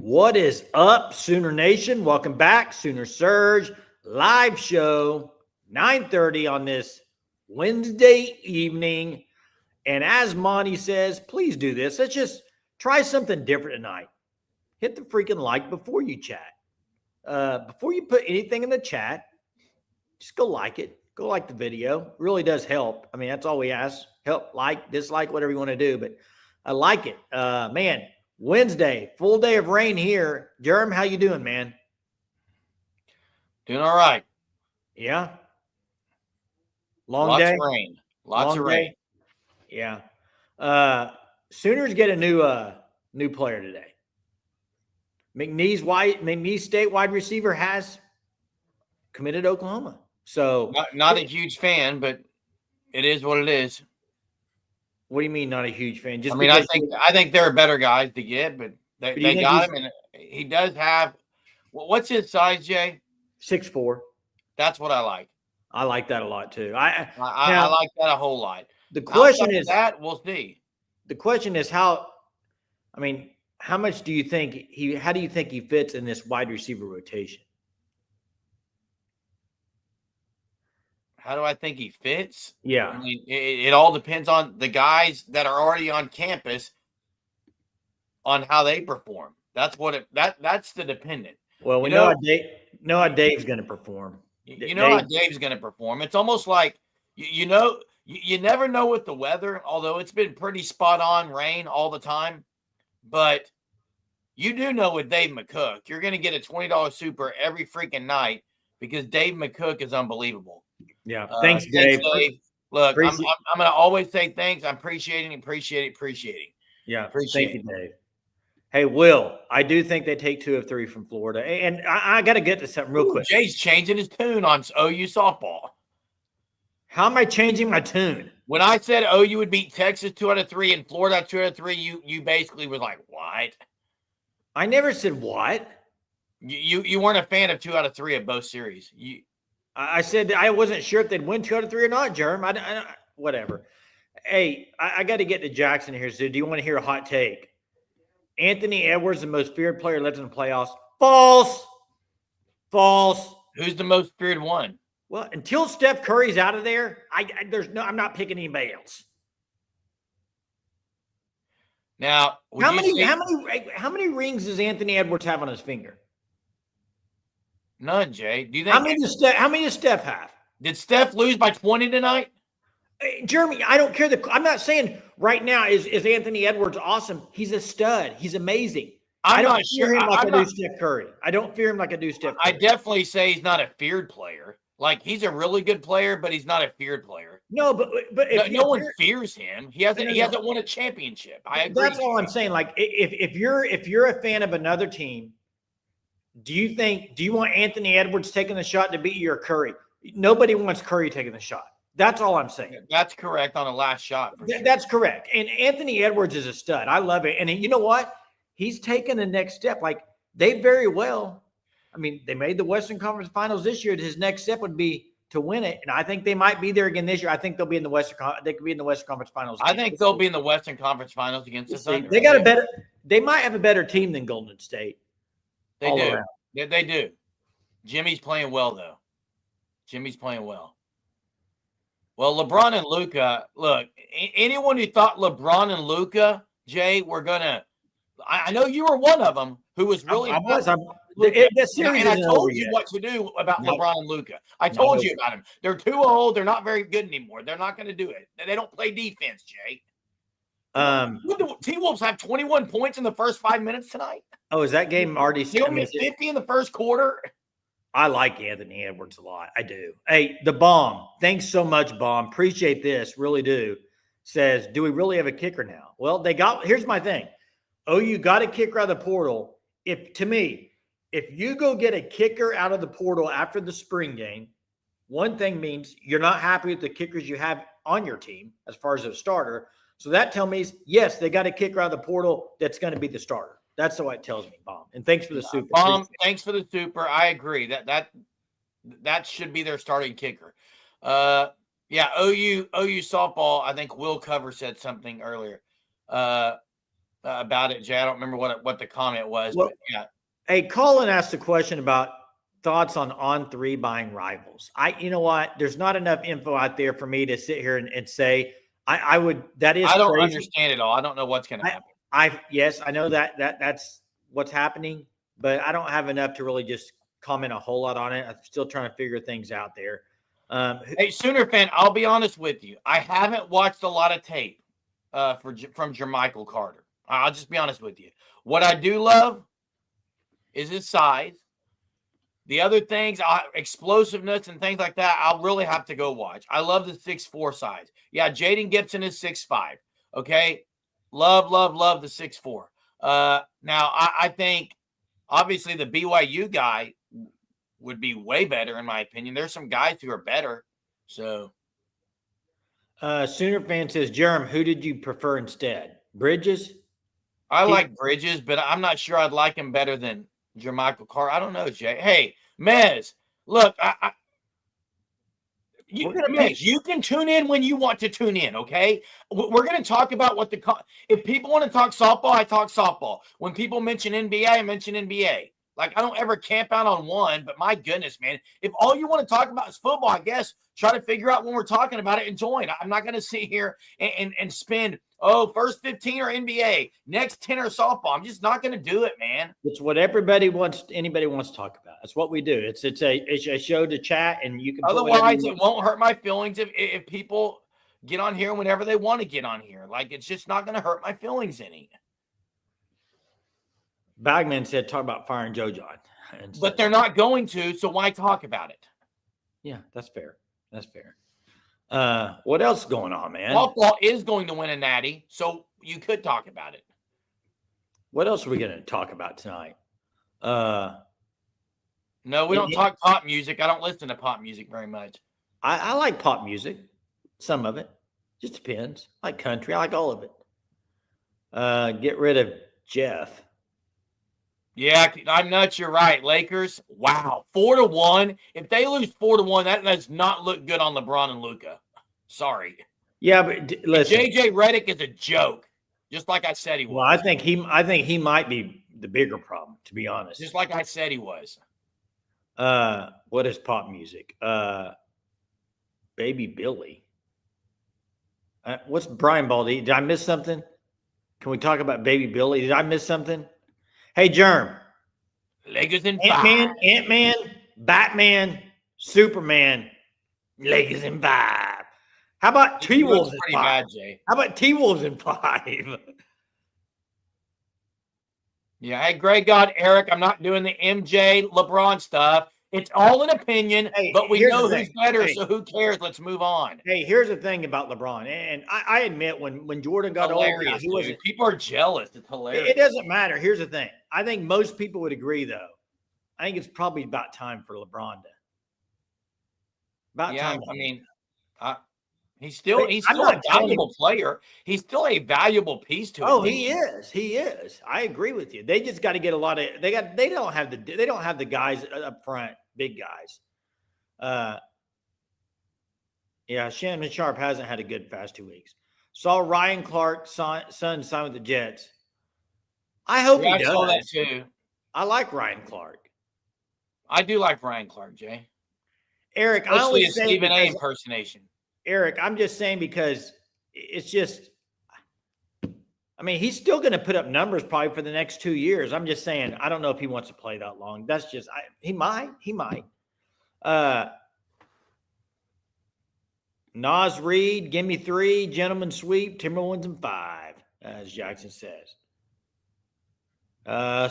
What is up, Sooner Nation? Welcome back, Sooner Surge live show, 9:30 on this Wednesday evening. And as Monty says, please do this. Let's just try something different tonight. Hit the freaking like before you chat. Before you put anything in the chat, just go like it. Go like the video. It really does help. I mean, that's all we ask. Help, like, dislike, whatever you want to do. But I like it. Man, Wednesday, full day of rain here. Jerm, how you doing, man? Doing all right. Yeah. Long Lots day. Of rain. Lots of rain. Yeah. Sooners get a new player today. McNeese State wide receiver has committed to Oklahoma. So not a huge fan, but it is what it is. What do you mean not a huge fan? Just I think there are better guys to get, but they got him, and he does have. What's his size, Jay? 6'4". That's what I like. I like that a lot too. I like that a whole lot. The question is that we'll see. The question is how much do you think how do you think he fits in this wide receiver rotation? How do I think he fits? Yeah. I mean, it all depends on the guys that are already on campus on how they perform. That's that's the dependent. Well, we know how Dave's going to perform. You know how Dave's going to perform. It's almost like, you never know with the weather, although it's been pretty spot on rain all the time. But you do know with Dave McCook, you're going to get a $20 super every freaking night because Dave McCook is unbelievable. Yeah. Thanks, Dave. Look, I'm going to always say thanks. I'm appreciating. Yeah. Thank you, Dave. Hey, Will, I do think they take 2 of 3 from Florida. And I got to get to something real quick. Jay's changing his tune on OU softball. How am I changing my tune? When I said OU would beat Texas 2 out of 3 and Florida 2 out of 3, you basically was like, what? I never said what. You weren't a fan of 2 out of 3 of both series. I said I wasn't sure if they'd win 2 out of 3 or not, Jerm. I whatever. Hey, I got to get to Jackson here. So do you want to hear a hot take? Anthony Edwards, the most feared player left in the playoffs. False. Who's the most feared one? Well, until Steph Curry's out of there, I'm not picking anybody else. Now, how many rings does Anthony Edwards have on his finger? None, Jay. Do you think how many does Steph have? Did Steph lose by 20 tonight? Jeremy, I don't care. I'm not saying right now is Anthony Edwards awesome. He's a stud. He's amazing. I don't fear him like I do Steph Curry. I don't fear him like I do Steph Curry. I definitely say he's not a feared player. Like, he's a really good player, but he's not a feared player. No, but if no one fears him. He hasn't won a championship. I agree. That's all I'm saying. Like, if you're a fan of another team, do you want Anthony Edwards taking the shot to beat you or Curry? Nobody wants Curry taking the shot. That's all I'm saying. That's correct on the last shot. For sure. That's correct. And Anthony Edwards is a stud. I love it. And you know what? He's taken the next step. Like, they very well, I mean, they made the Western Conference Finals this year. His next step would be to win it. And I think they might be there again this year. I think they'll be in the Western Conference Finals. I think they'll be in the Western Conference Finals against the Thunder. They might have a better team than Golden State. They do. Yeah, they do. Jimmy's playing well, though. Well, LeBron and Luka, look, anyone who thought LeBron and Luka, Jay, were going to – I know you were one of them who was really – I was. And I told you what to do about LeBron and Luka. I told you about them. They're too old. They're not very good anymore. They're not going to do it. They don't play defense, Jay. T-Wolves have 21 points in the first 5 minutes tonight. Oh, is that game already? They only 50 in the first quarter. I like Anthony Edwards a lot. I do. Hey, the Bomb. Thanks so much, Bomb. Appreciate this. Really do. Says, do we really have a kicker now? Well, here's my thing. OU got a kicker out of the portal. If you go get a kicker out of the portal after the spring game, one thing means you're not happy with the kickers you have on your team as far as a starter. So that tells me, yes, they got a kicker out of the portal that's going to be the starter. That's what it tells me, Bomb. And thanks for the super. Bomb, thanks for the super. I agree. That should be their starting kicker. OU softball, I think Will Cover said something earlier. about it, Jay. I don't remember what the comment was, Well, but yeah. Hey, Colin asked a question about thoughts on 3 buying rivals. You know what? There's not enough info out there for me to sit here and say I would. That is I don't crazy. understand it all. I don't know what's going to happen. Yes, I know that's what's happening, but I don't have enough to really just comment a whole lot on it. I'm still trying to figure things out there. Hey, Sooner fan, I'll be honest with you. I haven't watched a lot of tape from Jer'MichaelCarter. I'll just be honest with you. What I do love is his size. The other things, explosiveness and things like that, I'll really have to go watch. I love the 6'4" size. Yeah, Jaden Gibson is 6'5". Okay, love the 6'4". Now I think obviously the BYU guy would be way better in my opinion. There's some guys who are better. So, Sooner fan says, Jerem, who did you prefer instead? Bridges? I like Bridges, but I'm not sure I'd like him better than Jer'MichaelCarter. I don't know, Jay. Hey, Mez, look, you can tune in when you want to tune in, okay? We're going to talk about if people want to talk softball, I talk softball. When people mention NBA, I mention NBA. Like, I don't ever camp out on one, but my goodness, man, if all you want to talk about is football, I guess try to figure out when we're talking about it and join. I'm not going to sit here and spend, first 15 are NBA, next 10 are softball. I'm just not going to do it, man. It's what anybody wants to talk about. That's what we do. It's a show to chat, and you can. Otherwise, it won't hurt my feelings if people get on here whenever they want to get on here. Like, it's just not going to hurt my feelings any. Bagman said, talk about firing Joe John. But they're not going to, so why talk about it? Yeah, that's fair. That's fair. What else is going on, man? Softball is going to win a natty, so you could talk about it. What else are we going to talk about tonight? No, we don't talk pop music. I don't listen to pop music very much. I like pop music. Some of it. Just depends. I like country. I like all of it. Get rid of Jeff. Yeah, I'm nuts. You're right. Lakers, wow, 4-1. If they lose 4-1, that does not look good on LeBron and Luka. Sorry. Yeah, but listen, JJ Redick is a joke, just like I said he was. Well, I think he might be the bigger problem, to be honest. Just like I said he was. What is pop music? Baby Billy. What's Brian Baldy? Did I miss something? Can we talk about Baby Billy? Did I miss something? Hey, Germ. Lakers in Ant-Man, Batman, Superman, Lakers in 5. How about T-Wolves in 5? Bad, Jay. How about T-Wolves in 5? Yeah, hey, Greg God, Eric, I'm not doing the MJ LeBron stuff. It's all an opinion, but we know who's better, so who cares? Let's move on. Hey, here's the thing about LeBron, and I admit when Jordan got older, people are jealous. It's hilarious. It doesn't matter. Here's the thing. I think most people would agree, though. I think it's probably about time for LeBron to. He's still a valuable player. He's still a valuable piece to it. Oh, he is. He is. I agree with you. They just got to get a lot of. They don't have the guys up front, big guys. Yeah, Shannon Sharp hasn't had a good past 2 weeks. Saw Ryan Clark's son sign with the Jets. I hope he does. I saw that too. I like Ryan Clark. I do like Ryan Clark, Jay. Eric, I only say Stephen A. impersonation. Eric, I'm just saying because it's just. I mean, he's still going to put up numbers probably for the next 2 years. I'm just saying, I don't know if he wants to play that long. That's just, he might. Nas Reed, give me 3, gentlemen sweep, Timberwolves in 5, as Jackson says.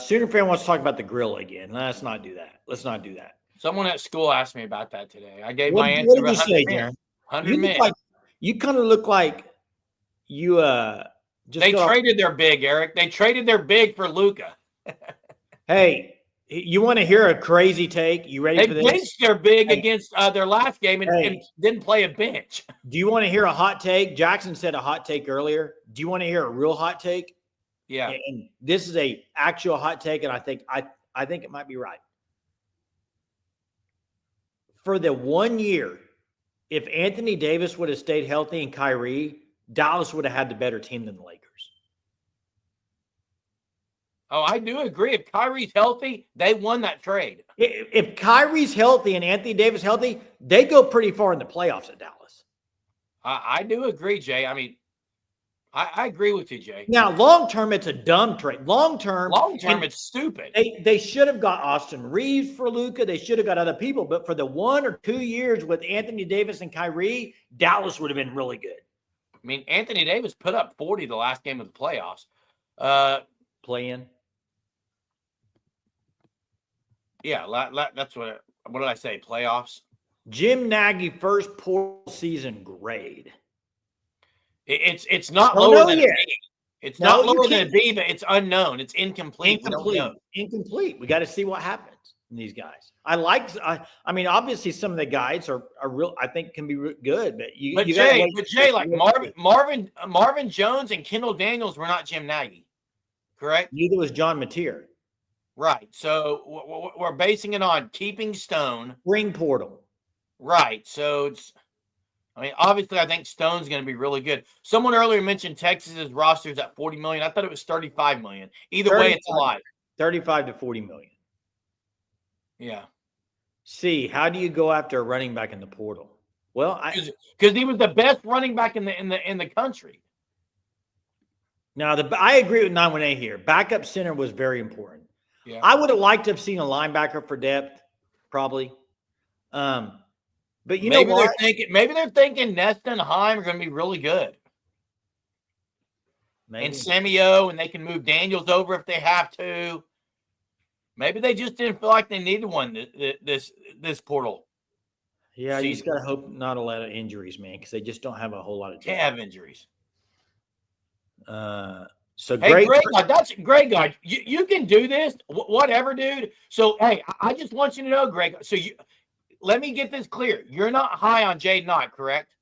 Sooner fan wants to talk about the grill again. Let's not do that. Someone at school asked me about that today. I gave my answer. What did you say, Darren? 100 minutes. You kind of look like you they traded their big, Eric. They traded their big for Luka. Hey, you want to hear a crazy take? You ready for this? They benched their big against their last game and didn't play a bench. Do you want to hear a hot take? Jackson said a hot take earlier. Do you want to hear a real hot take? Yeah. And this is a actual hot take, and I think it might be right. For the 1 year, if Anthony Davis would have stayed healthy and Kyrie, Dallas would have had the better team than the Lakers. Oh, I do agree. If Kyrie's healthy, they won that trade. If Kyrie's healthy and Anthony Davis healthy, they go pretty far in the playoffs at Dallas. I do agree, Jay. I mean, I agree with you, Jay. Now, long term, it's a dumb trade. Long term, it's stupid. They should have got Austin Reeves for Luka. They should have got other people. But for the 1 or 2 years with Anthony Davis and Kyrie, Dallas would have been really good. I mean, Anthony Davis put up 40 the last game of the playoffs. Playing. Yeah, that's what did I say? Playoffs. Jim Nagy first portal season grade. It's not lower than a B. It's not lower than a B, but it's unknown. It's incomplete. Incomplete. We got to see what happens in these guys. I mean, obviously some of the guys are real. I think can be good, but Jay, like Marvin Jones and Kendall Daniels were not Jim Nagy, correct? Neither was John Mateer. Right. So we're basing it on keeping Stone. Spring portal. Right. So it's, I mean, obviously I think Stone's going to be really good. Someone earlier mentioned Texas's roster is at 40 million. I thought it was 35 million. Either way, it's a lot. 35 to 40 million. Yeah. See, how do you go after a running back in the portal? Well, because he was the best running back in the country. Now, I agree with 918 here. Backup center was very important. Yeah. I would have liked to have seen a linebacker for depth, probably. But you know what? Maybe they're thinking Nesta and Heim are going to be really good. Maybe. And Semio, and they can move Daniels over if they have to. Maybe they just didn't feel like they needed one this portal. Yeah, you just got to hope not a lot of injuries, man, because they just don't have a whole lot of. Can't have injuries. So hey, Greg, that's great, guy. You can do this, whatever, dude. So, hey, I just want you to know, Greg. So let me get this clear. You're not high on Jay Knott, correct?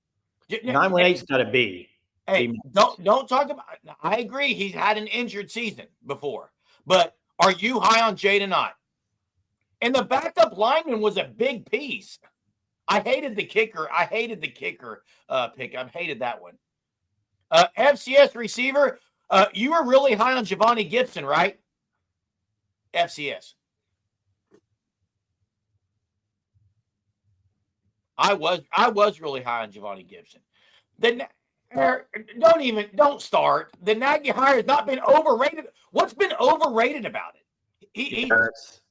918's got to be. Hey, don't talk about. I agree. He's had an injured season before, but are you high on Jay Knott? And the backup lineman was a big piece. I hated the kicker. pick. I hated that one. FCS receiver. You were really high on Giovanni Gibson, right? FCS. I was really high on Giovanni Gibson. Don't start. The Nagy hire has not been overrated. What's been overrated about it?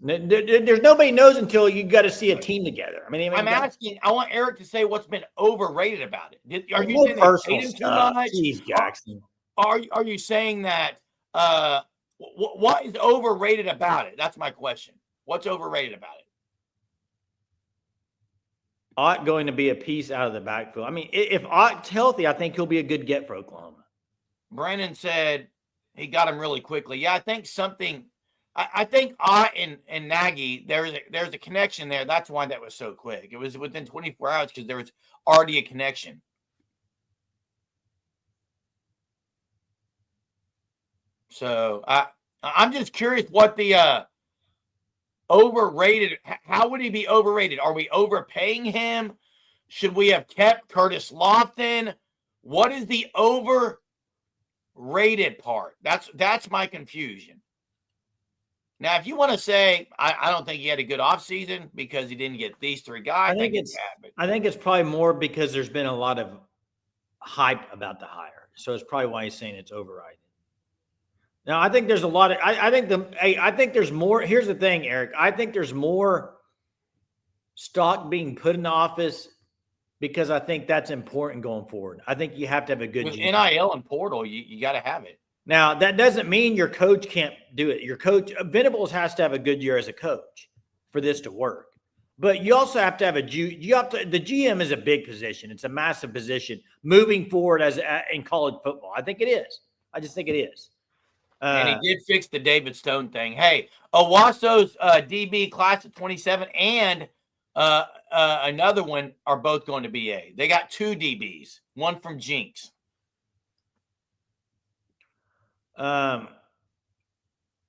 There's nobody knows until you got to see a team together. I mean, I'm asking. I want Eric to say what's been overrated about it. Are you saying they paid him too much? Jeez, Jackson. Are you saying that? What is overrated about it? That's my question. What's overrated about it? Ott going to be a piece out of the backfield. I mean, if Ott's healthy, I think he'll be a good get for Oklahoma. Brandon said he got him really quickly. Yeah, I think something. I think Ott and Nagy, there's a connection there. That's why that was so quick. It was within 24 hours because there was already a connection. So I'm just curious what the overrated. How would he be overrated? Are we overpaying him? Should we have kept Curtis Lofton? What is the overrated part? That's my confusion. Now, if you want to say, I don't think he had a good offseason because he didn't get these three guys. I think it's probably more because there's been a lot of hype about the hire. So it's probably why he's saying it's overrated. Now, I think there's a lot of I think there's more. Here's the thing, Eric. I think there's more stock being put in the office because I think that's important going forward. I think you have to have a good with NIL and portal, you got to have it. Now, that doesn't mean your coach can't do it. Your coach, Venables, has to have a good year as a coach for this to work. But you also have to have the GM is a big position. It's a massive position moving forward in college football. I think it is. I just think it is. And he did fix the David Stone thing. Hey, Owaso's DB class of 27 and another one are both going to BA. They got two DBs, one from Jinx.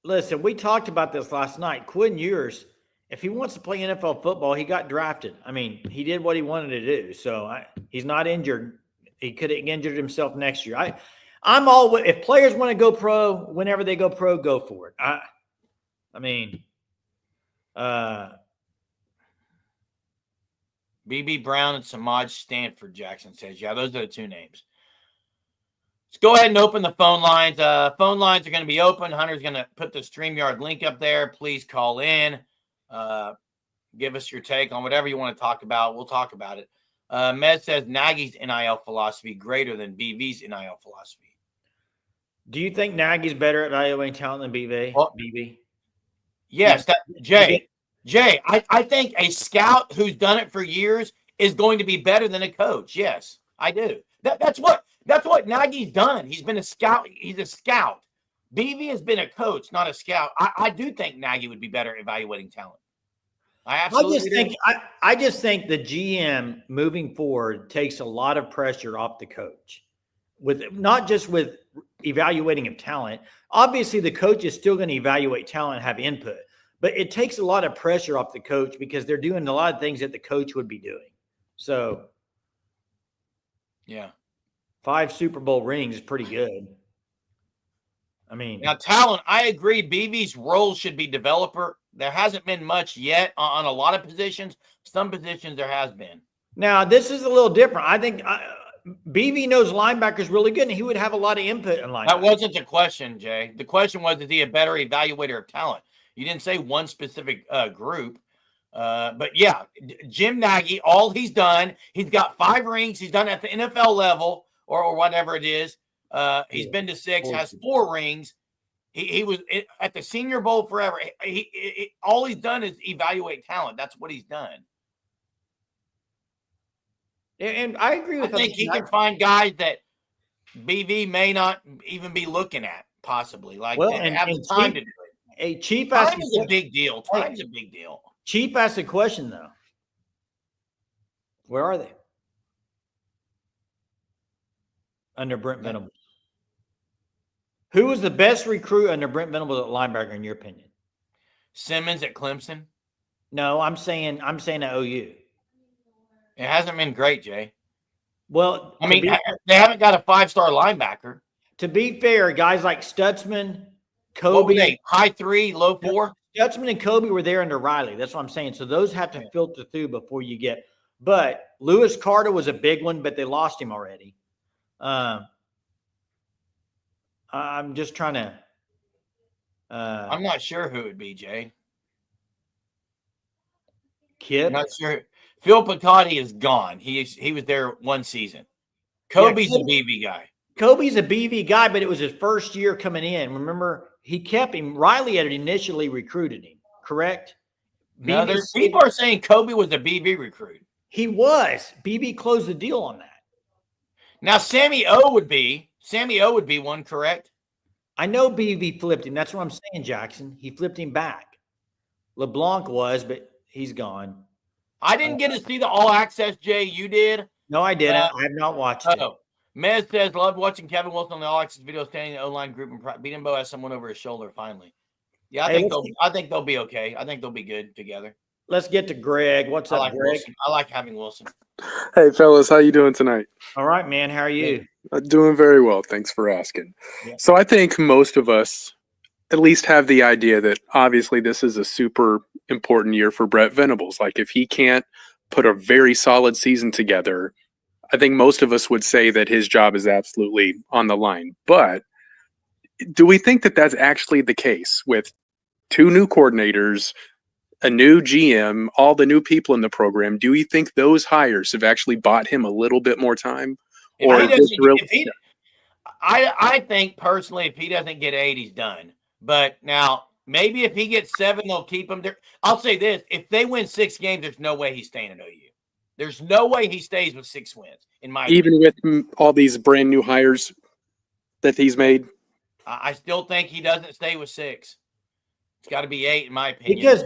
Listen, we talked about this last night. Quinn Ewers, if he wants to play NFL football, he got drafted. I mean, he did what he wanted to do. So he's not injured. He could have injured himself next year. I'm all if players want to go pro, whenever they go pro, go for it. I mean, BB Brown and Samaj Stanford, Jackson says. Yeah, those are the two names. Let's go ahead and open the phone lines. Phone lines are going to be open. Hunter's going to put the StreamYard link up there. Please call in. Give us your take on whatever you want to talk about. We'll talk about it. Med says Nagy's NIL philosophy greater than BV's NIL philosophy. Do you think Nagy's better at evaluating talent than BV? Well, BV? Yes, Jay, I think a scout who's done it for years is going to be better than a coach. Yes, I do. That's what Nagy's done. He's been a scout. He's a scout. BV has been a coach, not a scout. I do think Nagy would be better at evaluating talent. I just think the GM moving forward takes a lot of pressure off the coach, with not just with evaluating of talent. Obviously, the coach is still going to evaluate talent and have input, but it takes a lot of pressure off the coach because they're doing a lot of things that the coach would be doing. So, yeah, 5 Super Bowl rings is pretty good. I mean, now talent, I agree. BV's role should be developer. There hasn't been much yet on a lot of positions. Some positions there has been. Now, this is a little different. I think BV knows linebackers really good, and he would have a lot of input in linebackers. That wasn't the question, Jay. The question was, is he a better evaluator of talent? You didn't say one specific group. But, yeah, Jim Nagy, all he's done, he's got 5 rings. He's done it at the NFL level or whatever it is. He's been to 6, has 4 rings. He was at the Senior Bowl forever. All he's done is evaluate talent. That's what he's done. And I agree with I think he can find guys that BV may not even be looking at, possibly. And have the time to do it. Time is a big deal. Time's a big deal. Chief asked a question, though. Where are they? Under Brent Venables. Who was the best recruit under Brent Venables at linebacker, in your opinion? Simmons at Clemson? No, I'm saying at OU. It hasn't been great, Jay. Well, I mean, they haven't got a 5-star linebacker. To be fair, guys like Stutzman, Kobe. What were they? High 3, low 4? Stutzman and Kobe were there under Riley. That's what I'm saying. So those have to filter through before you get. But Lewis Carter was a big one, but they lost him already. I'm just trying to. I'm not sure who it would be, Jay. Kip? I'm not sure. Phil Picotti is gone. He was there one season. Kobe's a BV guy. Kobe's a BV guy, but it was his first year coming in. Remember, he kept him. Riley had initially recruited him, correct? No, people are saying Kobe was a BV recruit. He was. BV closed the deal on that. Now, Sammy O would be one, correct? I know BV flipped him. That's what I'm saying, Jackson. He flipped him back. LeBlanc was, but he's gone. I didn't get to see the All Access, Jay. You did? No, I didn't. I have not watched it. Mez says, loved watching Kevin Wilson on the All Access video standing in the O-line group and beating Bo has someone over his shoulder finally. Yeah, I think they'll be okay. I think they'll be good together. Let's get to Greg. What's up, Greg? Wilson. I like having Wilson. Hey, fellas. How you doing tonight? All right, man. How are you? Doing very well. Thanks for asking. Yeah. So I think most of us at least have the idea that obviously this is a super important year for Brent Venables. Like if he can't put a very solid season together, I think most of us would say that his job is absolutely on the line. But do we think that that's actually the case with 2 new coordinators, a new GM, all the new people in the program? Do you think those hires have actually bought him a little bit more time? I think personally, if he doesn't get 8, he's done. But now, maybe if he gets 7, they'll keep him there. I'll say this. If they win 6 games, there's no way he's staying at OU. There's no way he stays with 6 wins, in my opinion. With all these brand new hires that he's made? I still think he doesn't stay with 6. It's got to be 8, in my opinion. Because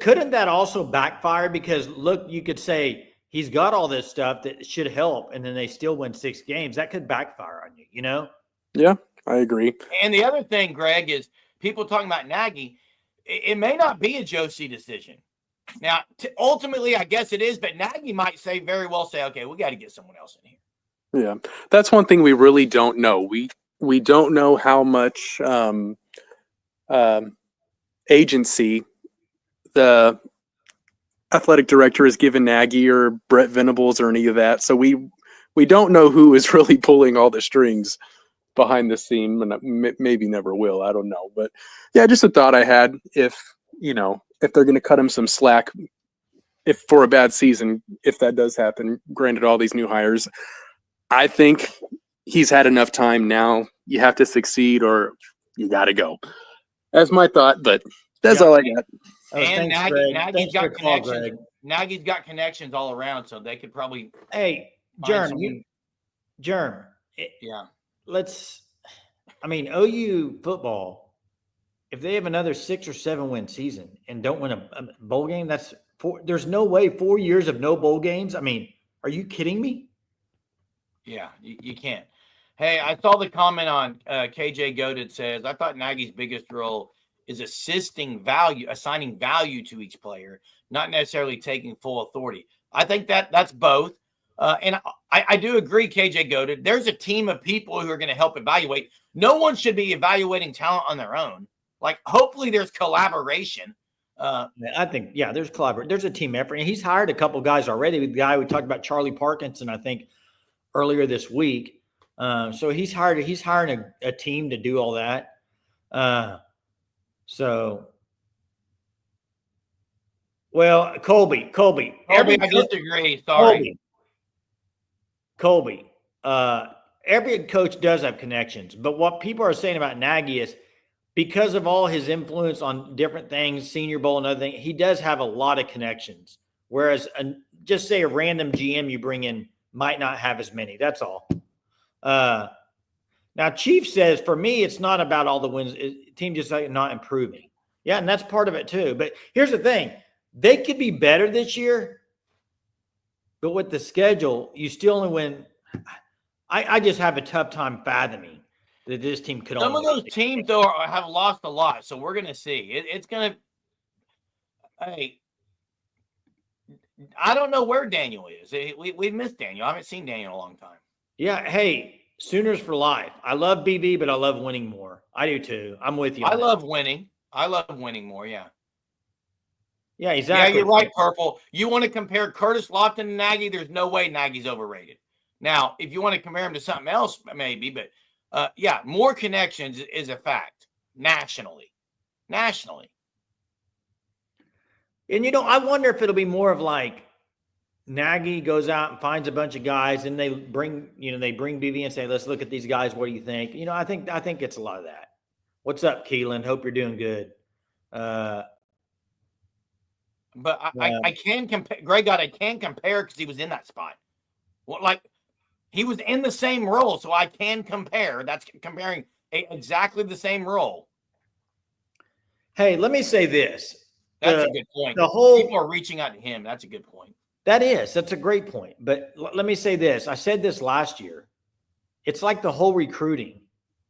couldn't that also backfire? Because, look, you could say he's got all this stuff that should help, and then they still win 6 games. That could backfire on you, you know? Yeah, I agree. And the other thing, Greg, is people talking about Nagy, it may not be a Josie decision. Now, ultimately, I guess it is, but Nagy might very well say, okay, we got to get someone else in here. Yeah, that's one thing we really don't know. we don't know how much agency the athletic director has given Nagy or Brett Venables or any of that. So we don't know who is really pulling all the strings behind the scene, and maybe never will. I don't know. But yeah, just a thought I had. If they're going to cut him some slack, if for a bad season, if that does happen, granted all these new hires, I think he's had enough time now. You have to succeed or you got to go. That's my thought, but that's all I got. And Nagy's got connections. Nagy's got connections all around, so they could probably. Hey, Jerm, yeah. OU football, if they have another 6 or 7 win season and don't win a bowl game, there's no way 4 years of no bowl games. I mean, are you kidding me? Yeah, you can't. Hey, I saw the comment on KJ Goated says, I thought Nagy's biggest role is assigning value to each player, not necessarily taking full authority. I think that's both. And I do agree, KJ Goated. There's a team of people who are going to help evaluate. No one should be evaluating talent on their own. Like, hopefully there's collaboration. I think, there's collaboration. There's a team effort. And he's hired a couple guys already. The guy we talked about, Charlie Parkinson, I think, earlier this week. So he's hiring a team to do all that. Colby. I disagree. Sorry. Colby. Every coach does have connections, but what people are saying about Nagy is because of all his influence on different things, Senior Bowl and other things, he does have a lot of connections. Whereas just say a random GM you bring in might not have as many. That's all. Now, Chief says, for me, it's not about all the wins. Team just like not improving. Yeah, and that's part of it too. But here's the thing. They could be better this year, but with the schedule, you still only win. I just have a tough time fathoming that this team could only. Some of those teams, though, have lost a lot, so we're going to see. It's going to – hey, I don't know where Daniel is. We've missed Daniel. I haven't seen Daniel in a long time. Yeah, hey, Sooners for life. I love BV, but I love winning more. I do too. I'm with you. I love winning. I love winning more, yeah. Yeah, exactly. Yeah, you're right, Purple. You want to compare Curtis Lofton and Nagy? There's no way Nagy's overrated. Now, if you want to compare him to something else, maybe, but more connections is a fact nationally. And, I wonder if it'll be more of like Nagy goes out and finds a bunch of guys and they bring BV and say, let's look at these guys. What do you think? I think it's a lot of that. What's up, Keelan? Hope you're doing good. But I can compare. Greg I can compare because he was in that spot. He was in the same role, so I can compare. That's comparing exactly the same role. Hey, let me say this. That's a good point. People are reaching out to him. That's a good point. That's a great point. But let me say this. I said this last year. It's like the whole recruiting.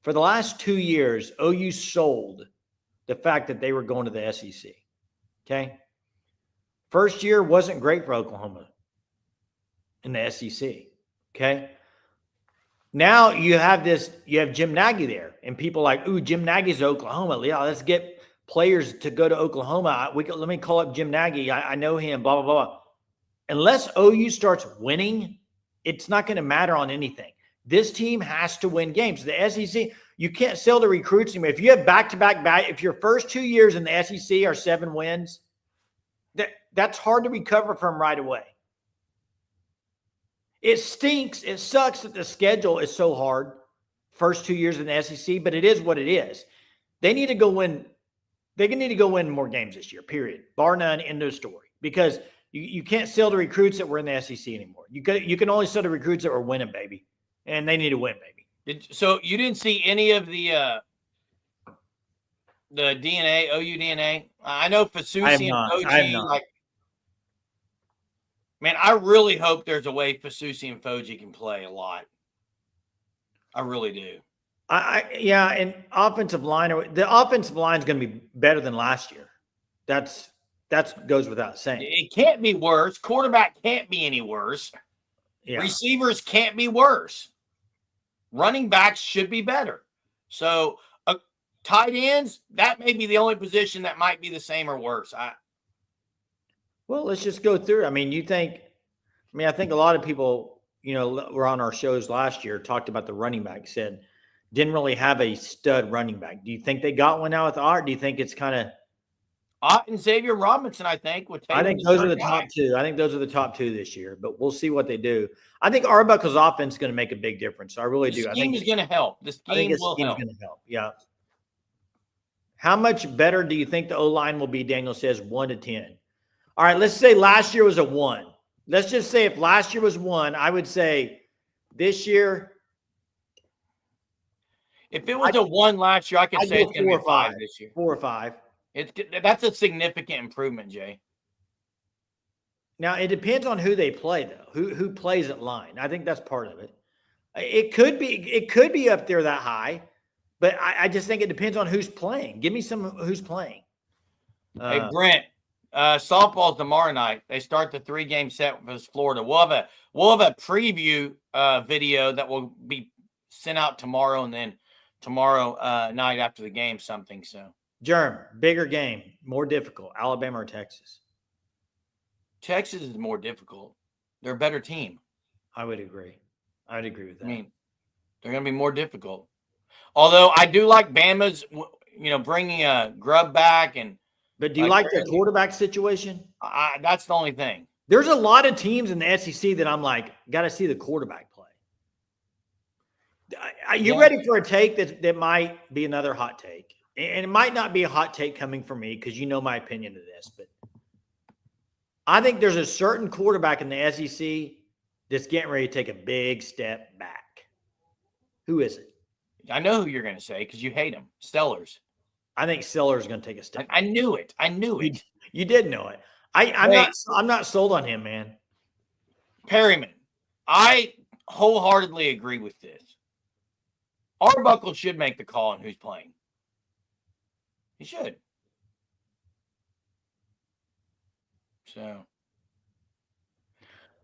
For the last 2 years, OU sold the fact that they were going to the SEC. Okay? First year wasn't great for Oklahoma in the SEC. Okay? Now you have Jim Nagy there, and people are like, ooh, Jim Nagy's Oklahoma. Yeah, let's get players to go to Oklahoma. Let me call up Jim Nagy. I know him, blah, blah, blah. Unless OU starts winning, it's not going to matter on anything. This team has to win games. The SEC, you can't sell the recruits anymore. If you have back-to-back, if your first 2 years in the SEC are 7 wins, that's hard to recover from right away. It stinks. It sucks that the schedule is so hard first 2 years in the SEC, but it is what it is. They need to go win. They need to go win more games this year, period. Bar none, end of story. Because you can't sell the recruits that were in the SEC anymore. You can only sell the recruits that were winning, baby. And they need to win, baby. So you didn't see any of the DNA, OU DNA? I know Fasusi and Foji. Man, I really hope there's a way Fasusi and Foji can play a lot. I really do. And offensive line, the offensive line is going to be better than last year. That goes without saying. It can't be worse. Quarterback can't be any worse. Yeah. Receivers can't be worse. running backs should be better. So tight ends, that may be the only position that might be the same or worse. Well, let's just go through. I mean, I think a lot of people, were on our shows last year, talked about the running back, said didn't really have a stud running back. Do you think they got one now with Art? Do you think it's kind of Ott and Xavier Robinson, I think. I think those are the top two. I think those are the top two this year, but we'll see what they do. I think Arbuckle's offense is going to make a big difference. I really do. The scheme is going to help. The scheme will help. Going to help. Yeah. How much better do you think the O-line will be, Daniel says, 1 to 10? All right, let's say last year was a 1. Let's just say if last year was 1, I would say this year. If it was a 1 last year, I could say it's going to be 5 this year. 4 or 5. That's a significant improvement, Jay. Now, it depends on who they play, though. Who plays at line. I think that's part of it. It could be up there that high, but I just think it depends on who's playing. Give me some who's playing. Hey, Brent, softball's tomorrow night. They start the 3-game set versus Florida. We'll have a preview video that will be sent out tomorrow, and then tomorrow night after the game, something. So, Jerm, bigger game, more difficult. Alabama or Texas? Texas is more difficult. They're a better team. I would agree. I would agree with that. I mean, they're going to be more difficult. Although I do like Bama's, bringing a Grubb back. But do you like the quarterback situation? That's the only thing. There's a lot of teams in the SEC that I'm like, got to see the quarterback play. Are you ready for a take that might be another hot take? And it might not be a hot take coming from me because you know my opinion of this, but I think there's a certain quarterback in the SEC that's getting ready to take a big step back. Who is it? I know who you're going to say because you hate him. Sellers. I think Sellers is going to take a step back. I knew it. You did know it. I'm not sold on him, man. Perryman. I wholeheartedly agree with this. Arbuckle should make the call on who's playing. He should. So,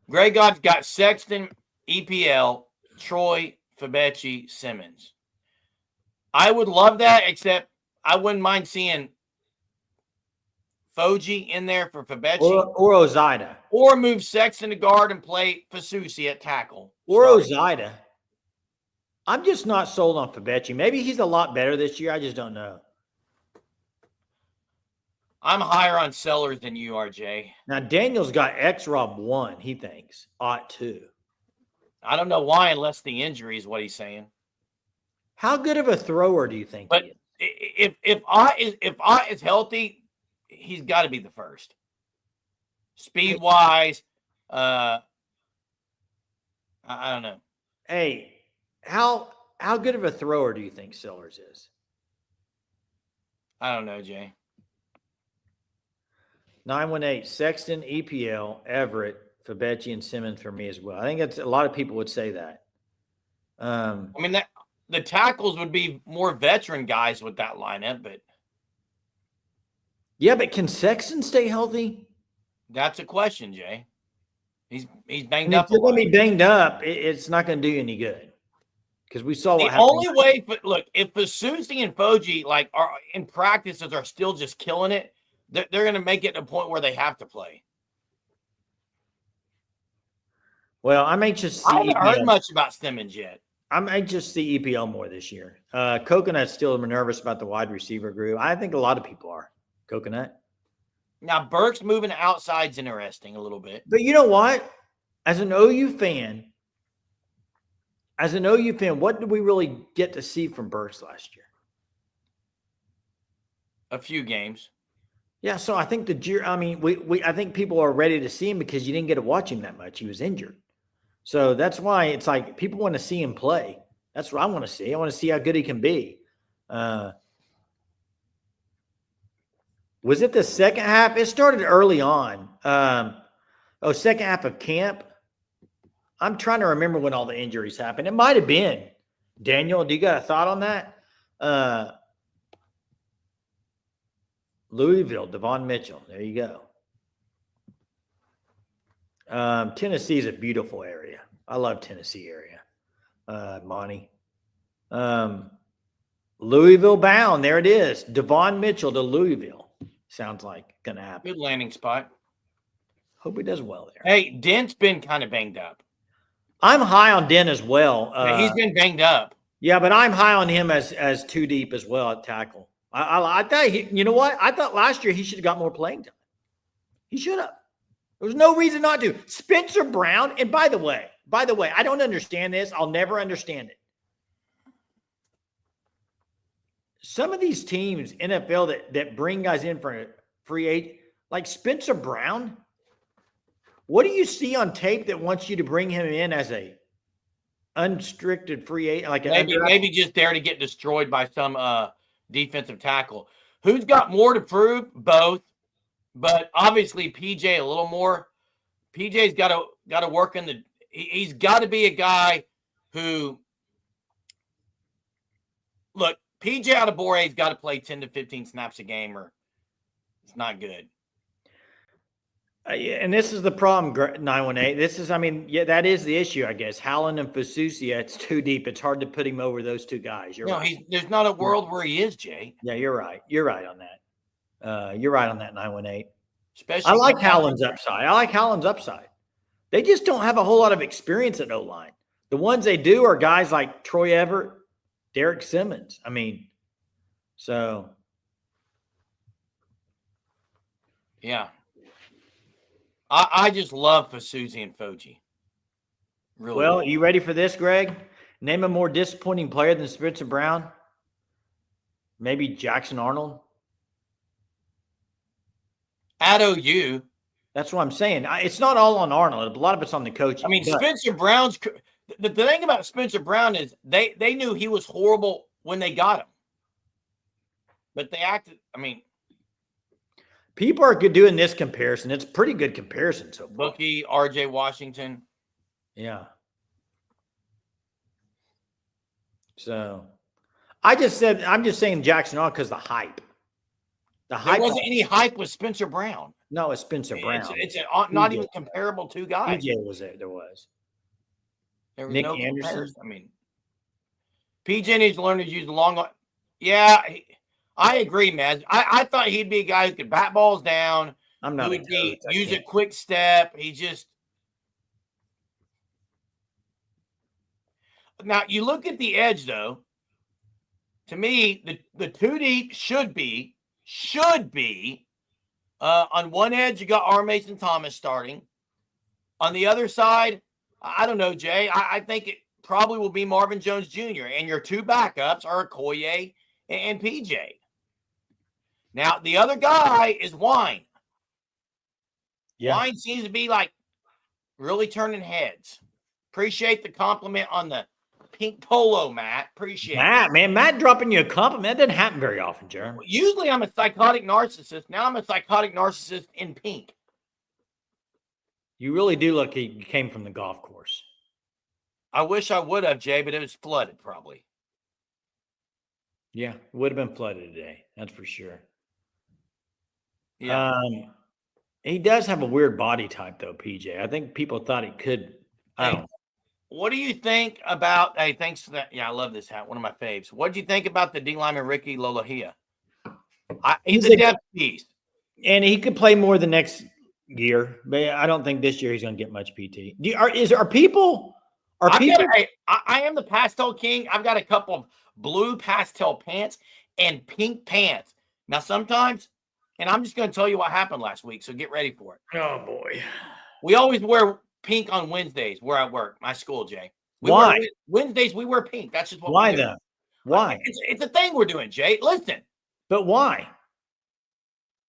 Greg God's got Sexton, EPL, Troy, Fabechi, Simmons. I would love that, except I wouldn't mind seeing Foji in there for Fabechi. Or Ozida. Or move Sexton to guard and play Fasusi at tackle. Or Ozida. I'm just not sold on Fabechi. Maybe he's a lot better this year. I just don't know. I'm higher on Sellers than you are, Jay. Now, Daniel's got X-Rob 1, he thinks. Ought 2. I don't know why, unless the injury is what he's saying. How good of a thrower do you think but he is? If Ott is healthy, he's got to be the first. Speed-wise, I don't know. Hey, how good of a thrower do you think Sellers is? I don't know, Jay. 918, Sexton, EPL, Everett, Fabechi, and Simmons for me as well. I think that's a lot of people would say that. The tackles would be more veteran guys with that lineup, but yeah, but can Sexton stay healthy? That's a question, Jay. He's banged up. If you're going to be banged up, it's not going to do you any good. Because we saw what happened. The only way, if Fasusi and Foji are in practices are still just killing it, they're going to make it to a point where they have to play. Well, I'm anxious to see. I haven't heard much about Simmons yet. I'm anxious to see EPL more this year. Coconut's still nervous about the wide receiver group. I think a lot of people are. Coconut. Now, Burke's moving outside's interesting a little bit. But you know what? As an OU fan, what did we really get to see from Burks last year? A few games. Yeah, so I think I think people are ready to see him because you didn't get to watch him that much. He was injured. So that's why it's like people want to see him play. That's what I want to see. I want to see how good he can be. Was it the second half? It started early on. Second half of camp. I'm trying to remember when all the injuries happened. It might have been. Daniel, do you got a thought on that? Louisville, Devon Mitchell. There you go. Tennessee is a beautiful area. I love Tennessee area. Monty. Louisville bound. There it is. Devon Mitchell to Louisville. Sounds like going to happen. Good landing spot. Hope he does well there. Hey, Dent's been kind of banged up. I'm high on Dent as well. He's been banged up. Yeah, but I'm high on him as too deep as well at tackle. I thought you know what? I thought last year he should have got more playing time. He should have. There was no reason not to. Spencer Brown, and by the way, I don't understand this. I'll never understand it. Some of these teams, NFL, that bring guys in for a free agent, like Spencer Brown, what do you see on tape that wants you to bring him in as a unrestricted free agent? Like maybe just there to get destroyed by some defensive tackle. Who's got more to prove? Both. But obviously PJ a little more. PJ's got to work in the – he's got to be a guy who – look, PJ Adebayo's got to play 10 to 15 snaps a game or it's not good. And this is the problem, 918. This is, that is the issue, I guess. Howland and Fasusia, it's too deep. It's hard to put him over those two guys. You're right. There's not a world where he is, Jay. Yeah, you're right. You're right on that. You're right on that, 918. Especially I like Howland's upside. They just don't have a whole lot of experience at O-line. The ones they do are guys like Troy Everett, Derek Simmons. So. Yeah. I just love Fasuzi and Foji. Really. Well, you ready for this, Greg? Name a more disappointing player than Spencer Brown. Maybe Jackson Arnold. At OU. That's what I'm saying. It's not all on Arnold. A lot of it's on the coaching. Spencer Brown's – the thing about Spencer Brown is they knew he was horrible when they got him. But they acted – people are doing this comparison. It's a pretty good comparison so far. Bookie, R.J. Washington. Yeah. So, I'm just saying Jackson Arnold because the hype. There wasn't any hype with Spencer Brown. No, it's Spencer Brown. It's not even comparable to guys. PJ was there. There was Nick Anderson. PJ needs to learn to use the long. Yeah, I agree, man. I thought he'd be a guy who could bat balls down. I'm not. Use a quick step. He just. Now you look at the edge, though. To me, the two deep should be on one edge. You got R. Mason Thomas starting. On the other side, I don't know, Jay. I think it probably will be Marvin Jones Jr. And your two backups are Okoye and PJ. Now, the other guy is Wine. Yeah. Wine seems to be like really turning heads. Appreciate the compliment on the pink polo, Matt. Appreciate it. Man, Matt dropping you a compliment. That doesn't happen very often, Jeremy. Usually I'm a psychotic narcissist. Now I'm a psychotic narcissist in pink. You really do look like you came from the golf course. I wish I would have, Jay, but it was flooded probably. Yeah, it would have been flooded today. That's for sure. Yeah. He does have a weird body type, though, PJ. I think people thought he could. What do you think about? Hey, thanks for that. Yeah, I love this hat. One of my faves. What do you think about the D lineman Ricky Lolohea? He's a depth piece, and he could play more the next year. But I don't think this year he's going to get much PT. Are people? I am the pastel king. I've got a couple of blue pastel pants and pink pants. Now sometimes, and I'm just going to tell you what happened last week. So get ready for it. Oh boy, we always wear pink on Wednesdays where I work, my school, Jay. Why? Wednesdays we wear pink. That's just what we do. Why then? Why? It's a thing we're doing, Jay. Listen. But why?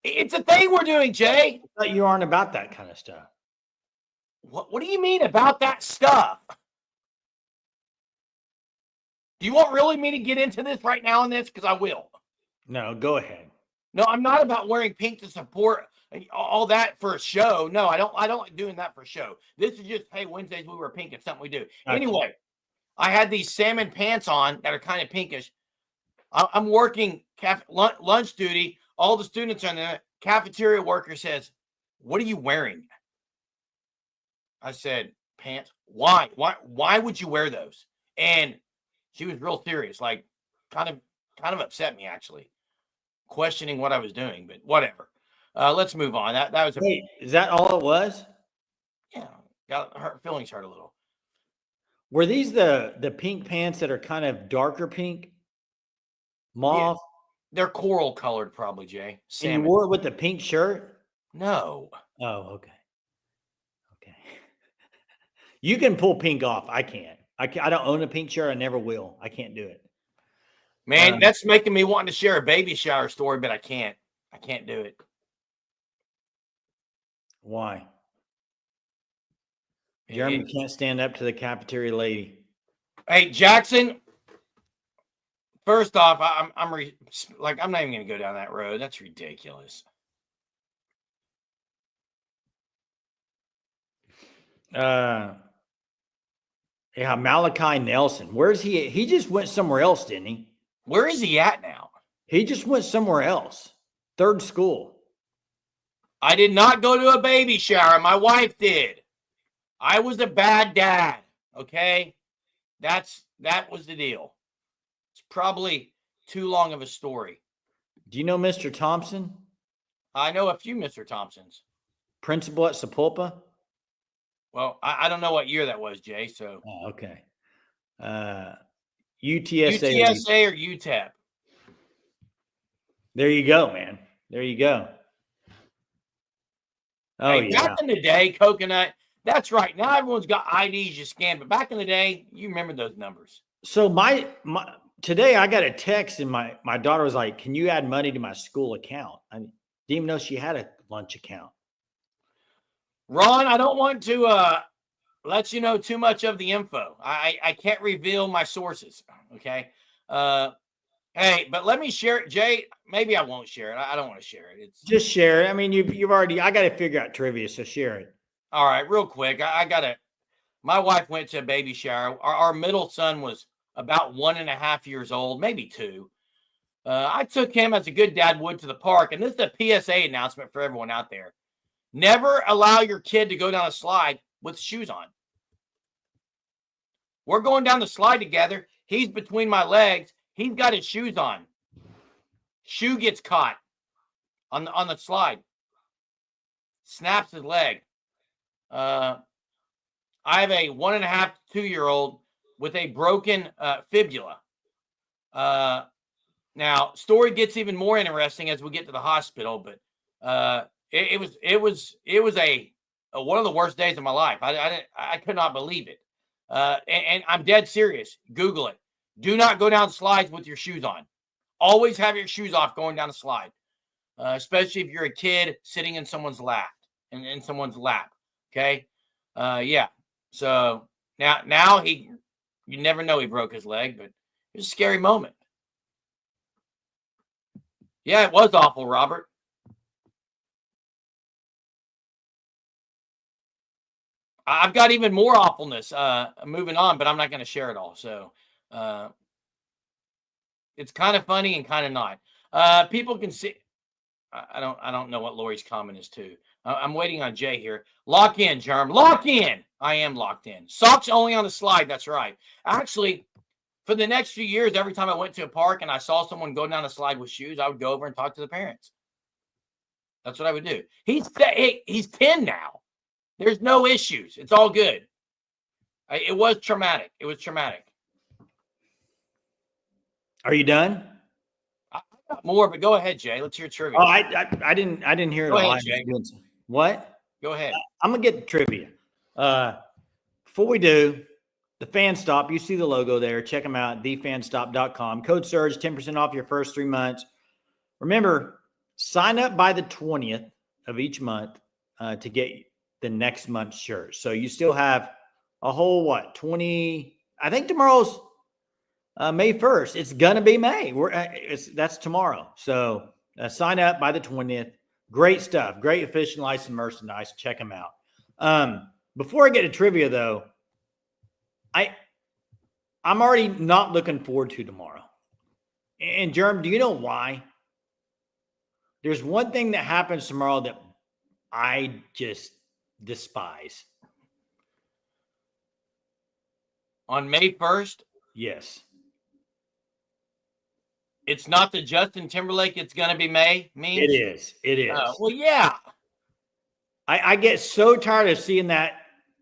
It's a thing we're doing, Jay. I thought you aren't about that kind of stuff. What do you mean about that stuff? Do you want really me to get into this right now in this? Because I will. No, go ahead. No, I'm not about wearing pink to support all that for a show. No, I don't like doing that for show. This is just, hey, Wednesdays we wear pink. It's something we do. Okay. Anyway, I had these salmon pants on that are kind of pinkish. I'm working lunch duty. All the students are in the cafeteria worker says, "What are you wearing?" I said, "Pants." Why would you wear those? And She was real serious, like kind of upset me actually, questioning what I was doing, but whatever. Let's move on. That was a Wait, is that all it was? yeah, got her feelings hurt a little. Were these the pink pants that are kind of darker pink? Mauve? They're coral colored, probably, Jay. And Salmon. you wore it with the pink shirt? No. Oh, okay. Okay. You can pull pink off. I can't. I don't own a pink shirt. I never will. I can't do it. Man, that's making me want to share a baby shower story, but I can't. I can't do it. Why? Jeremy can't stand up to the cafeteria lady. Hey, Jackson. First off, I'm not even going to go down that road. That's ridiculous. Yeah, Malachi Nelson. Where's he? He just went somewhere else, didn't he? Where is he at now? He just went somewhere else. Third school. I did not go to a baby shower. My wife did. I was a bad dad. Okay, that was the deal. It's probably too long of a story. Do you know Mr. Thompson? I know a few Mr. Thompsons. Principal at Sapulpa? Well, I don't know what year that was, Jay. So okay. UTSA or UTEP. There you go, man. There you go. Oh, hey, yeah. Back in the day, Coconut. That's right. Now everyone's got IDs you scan, but back in the day, you remember those numbers. So my today I got a text and my daughter was like, "Can you add money to my school account?" I didn't even know she had a lunch account. Ron, I don't want to let you know too much of the info. I can't reveal my sources. Okay. Hey, but let me share it, Jay. Maybe I won't share it. I don't want to share it. Just share it. I mean, you've already. I got to figure out trivia, so share it. All right, real quick. I got to. My wife went to a baby shower. Our middle son was about 1.5 years old, maybe 2. I took him as a good dad would to the park, and this is a PSA announcement for everyone out there. Never allow your kid to go down a slide with shoes on. We're going down the slide together. He's between my legs. He's got his shoes on. Shoe gets caught on the slide. Snaps his leg. I have a 1.5 to 2-year-old with a broken fibula. Now, story gets even more interesting as we get to the hospital, but it was a one of the worst days of my life. I could not believe it. And I'm dead serious. Google it. Do not go down slides with your shoes on. Always have your shoes off going down a slide, especially if you're a kid sitting in someone's lap. Okay. Yeah. So now you never know he broke his leg, but it was a scary moment. Yeah, it was awful, Robert. I've got even more awfulness moving on, but I'm not going to share it all. So it's kind of funny and kind of not. People can see. I don't know what Lori's comment is too. I'm waiting on Jay here. Lock in, Jerm. Lock in. I am locked in. Socks only on the slide. That's right. Actually, for the next few years, every time I went to a park and I saw someone go down a slide with shoes, I would go over and talk to the parents. That's what I would do. He's 10 now. There's no issues. It's all good. It was traumatic. It was traumatic. Are you done? I got more, but go ahead, Jay. Let's hear trivia. Oh, I didn't hear it Go all. ahead, Jay. What? Go ahead. I'm gonna get the trivia. Before we do, the Fan Stop. You see the logo there. Check them out. thefanstop.com. Code Surge, 10% off your first 3 months. Remember, sign up by the 20th of each month to get the next month's shirt. So you still have a whole 20. I think tomorrow's May 1st. It's gonna be May. That's tomorrow. So sign up by the 20th. Great stuff. Great official licensed merchandise. Check them out. Before I get to trivia, though, I'm already not looking forward to tomorrow. And Jerm, do you know why? There's one thing that happens tomorrow that I just despise. On May 1st? Yes. It's not the Justin Timberlake. It's gonna be May. Means It is. It is. Well, yeah. I get so tired of seeing that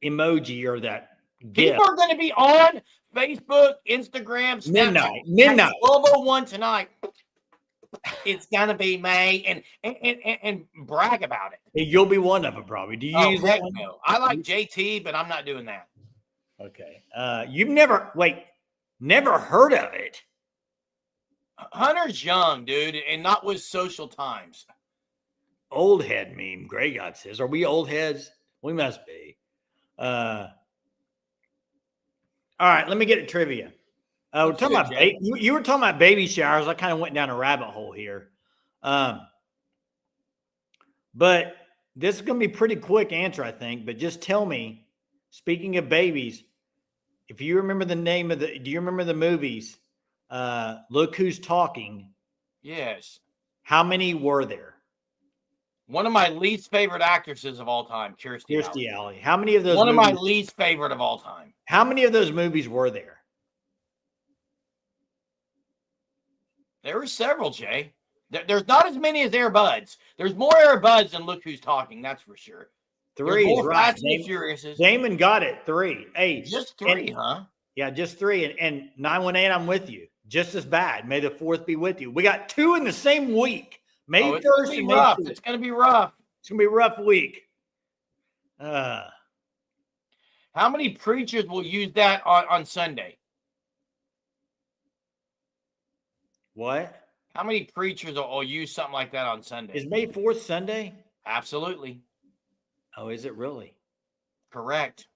emoji or that GIF. People are going to be on Facebook, Instagram, Snapchat, midnight. Global One tonight. It's going to be May and brag about it. Hey, you'll be one of them, probably. Do you use that one? No. I like JT, but I'm not doing that. Okay. You've never heard of it. Hunter's young, dude, and not with social times. Old head meme, Grey God says. Are we old heads? We must be. All right, let me get to trivia. We're talking about you were talking about baby showers. I kind of went down a rabbit hole here. But this is going to be a pretty quick answer, I think. But just tell me, speaking of babies, if you remember the name of do you remember the movies? Look Who's Talking. Yes. How many were there? One of my least favorite actresses of all time, Kirstie Alley. How many of those? One of my least favorite of all time. How many of those movies were there? There were several, Jay. There's not as many as Air Buds. There's more Air Buds than Look Who's Talking. That's for sure. 3 is right. Furiouses. Damon got it. 3. Hey, just 3, huh? Yeah, just 3. And 918, I'm with you. Just as bad. May the 4th be with you. We got 2 in the same week. May 1st and May 2nd. It's going to be rough. It's going to be a rough week. How many preachers will use that on Sunday? What? How many preachers will use something like that on Sunday? Is May 4th Sunday? Absolutely. Oh, is it really? Correct.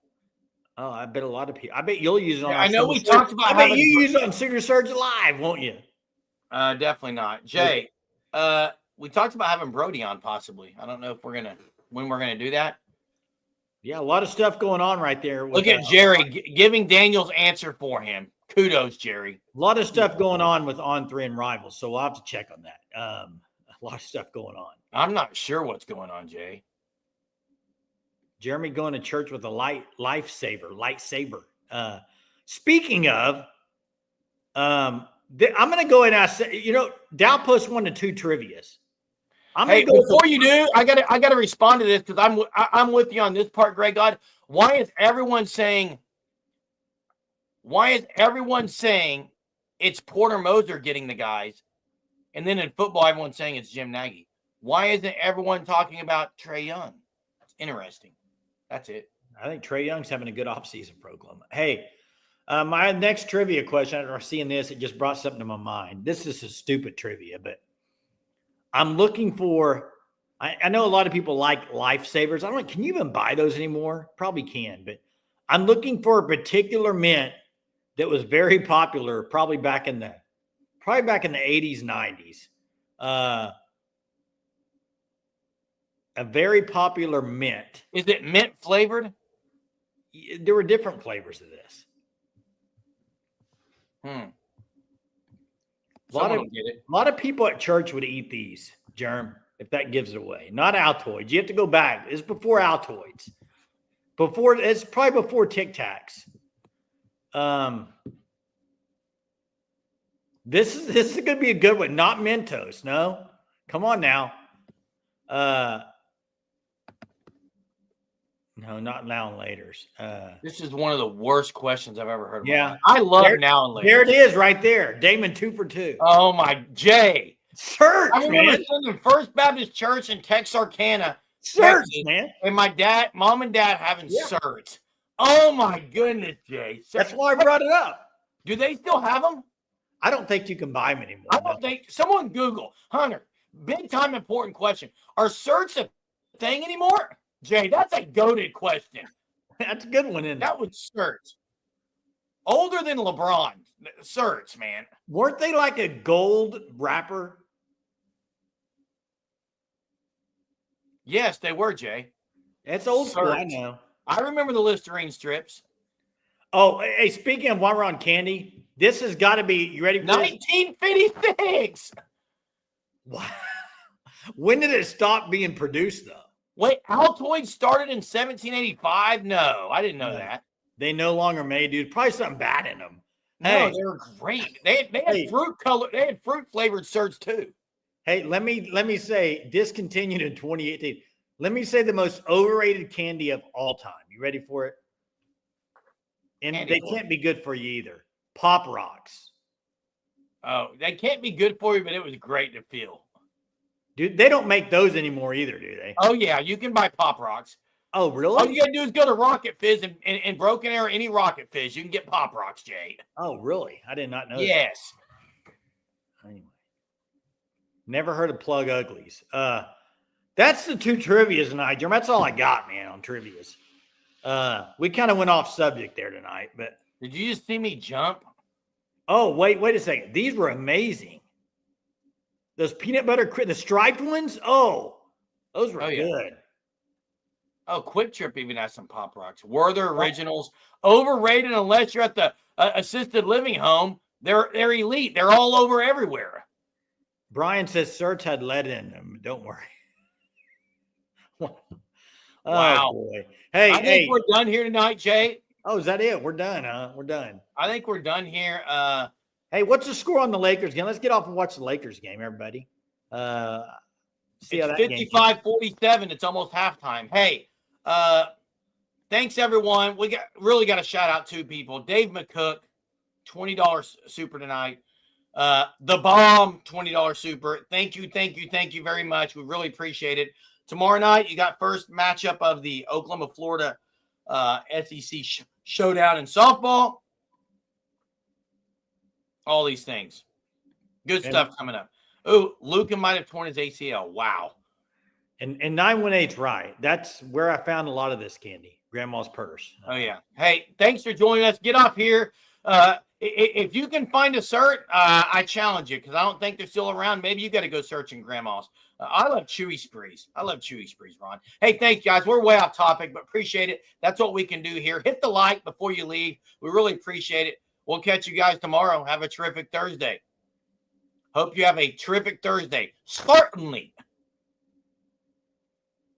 Oh, I bet a lot of people. I bet you'll use it on. I know we talked about. I bet you use it on Senior Surge Live, won't you? Definitely not, Jay. We talked about having Brody on, possibly. I don't know if when we're gonna do that. Yeah, a lot of stuff going on right there. Look at Jerry giving Daniel's answer for him. Kudos, Jerry. A lot of stuff going on with On 3 and Rivals, so we'll have to check on that. A lot of stuff going on. I'm not sure what's going on, Jay. Jeremy going to church with a lightsaber. Speaking of, I'm going to go and ask. Dow Post 1 to 2 trivias. Before you do, I gotta respond to this because I'm with you on this part, Greg God. Why is everyone saying it's Porter Moser getting the guys, and then in football everyone's saying it's Jim Nagy? Why isn't everyone talking about Trae Young? It's interesting. That's it. I think Trae Young's having a good offseason for Oklahoma. Hey, my next trivia question, after seeing this, it just brought something to my mind. This is a stupid trivia, but I'm looking for – I know a lot of people like lifesavers. I don't know. Can you even buy those anymore? Probably can, but I'm looking for a particular mint that was very popular probably back in the 80s, 90s. A very popular mint. Is it mint flavored? There were different flavors of this. A lot of people at church would eat these, Jerm, if that gives it away. Not Altoids. You have to go back. It's before Altoids. It's probably before Tic Tacs. This is going to be a good one. Not Mentos. No, come on now. No, not now and later's. This is one of the worst questions I've ever heard. Yeah, I love now and later. There it is, right there. Damon 2 for 2. Oh my Jay! Search, I remember sitting in First Baptist Church in Texarkana. Search, man. And my mom and dad having certs. Oh my goodness, Jay! That's why I brought it up. Do they still have them? I don't think you can buy them anymore. I don't think. Someone Google, Hunter. Big time important question. Are certs a thing anymore? Jay, that's a goated question. That's a good one, isn't it? That was certs. Older than LeBron. Certs, man. Weren't they like a gold wrapper? Yes, they were, Jay. It's old school, I know. I remember the Listerine strips. Oh, hey, speaking of while we're on candy, this has got to be, you ready for 1956. Wow. When did it stop being produced, though? Wait, Altoids started in 1785? No, I didn't know that. They no longer made, dude. Probably something bad in them. No, Hey. they were great. They had fruit color. They had fruit flavored certs too. Hey, let me say, discontinued in 2018. Let me say the most overrated candy of all time. You ready for it? And Candy they corn. can't be good for you either. Pop Rocks. Oh, they can't be good for you, but it was great to feel. Dude, they don't make those anymore either, do they? Oh, yeah. You can buy Pop Rocks. Oh, really? All you got to do is go to Rocket Fizz and Broken Arrow, any Rocket Fizz. You can get Pop Rocks, Jay. Oh, really? I did not know Yes. that. Anyway. Never heard of Plug Uglies. That's the two trivias tonight, Jeremy. That's all I got, man, on trivias. We kind of went off subject there tonight, but Did you just see me jump? oh, wait a second. These were amazing. Those peanut butter, the striped ones. Oh, those were good. Oh, Quick Trip even has some Pop Rocks. Werther Originals. Overrated unless you're at the assisted living home. They're elite. They're all over everywhere. Brian says certs had lead in them. Don't worry. Wow. Oh, boy. Hey, I think we're done here tonight, Jay. Oh, is that it? We're done, huh? We're done. I think we're done here. Hey, what's the score on the Lakers game? Let's get off and watch the Lakers game, everybody. See how that 55-47. It's almost halftime. Hey, thanks everyone. We really got to shout out two people. Dave McCook, $20 super tonight. The Bomb, $20 super. Thank you very much. We really appreciate it. Tomorrow night, you got first matchup of the Oklahoma, Florida SEC showdown in softball. All these things. Good stuff coming up. Oh, Luka might have torn his ACL. Wow. And 918's right. That's where I found a lot of this candy. Grandma's purse. Oh, yeah. Hey, thanks for joining us. Get off here. If you can find a cert, I challenge you because I don't think they're still around. Maybe you got to go searching Grandma's. I love Chewy Sprees. Ron. Hey, thanks, guys. We're way off topic, but appreciate it. That's what we can do here. Hit the like before you leave. We really appreciate it. We'll catch you guys tomorrow. Have a terrific Thursday. Hope you have a terrific Thursday. Certainly.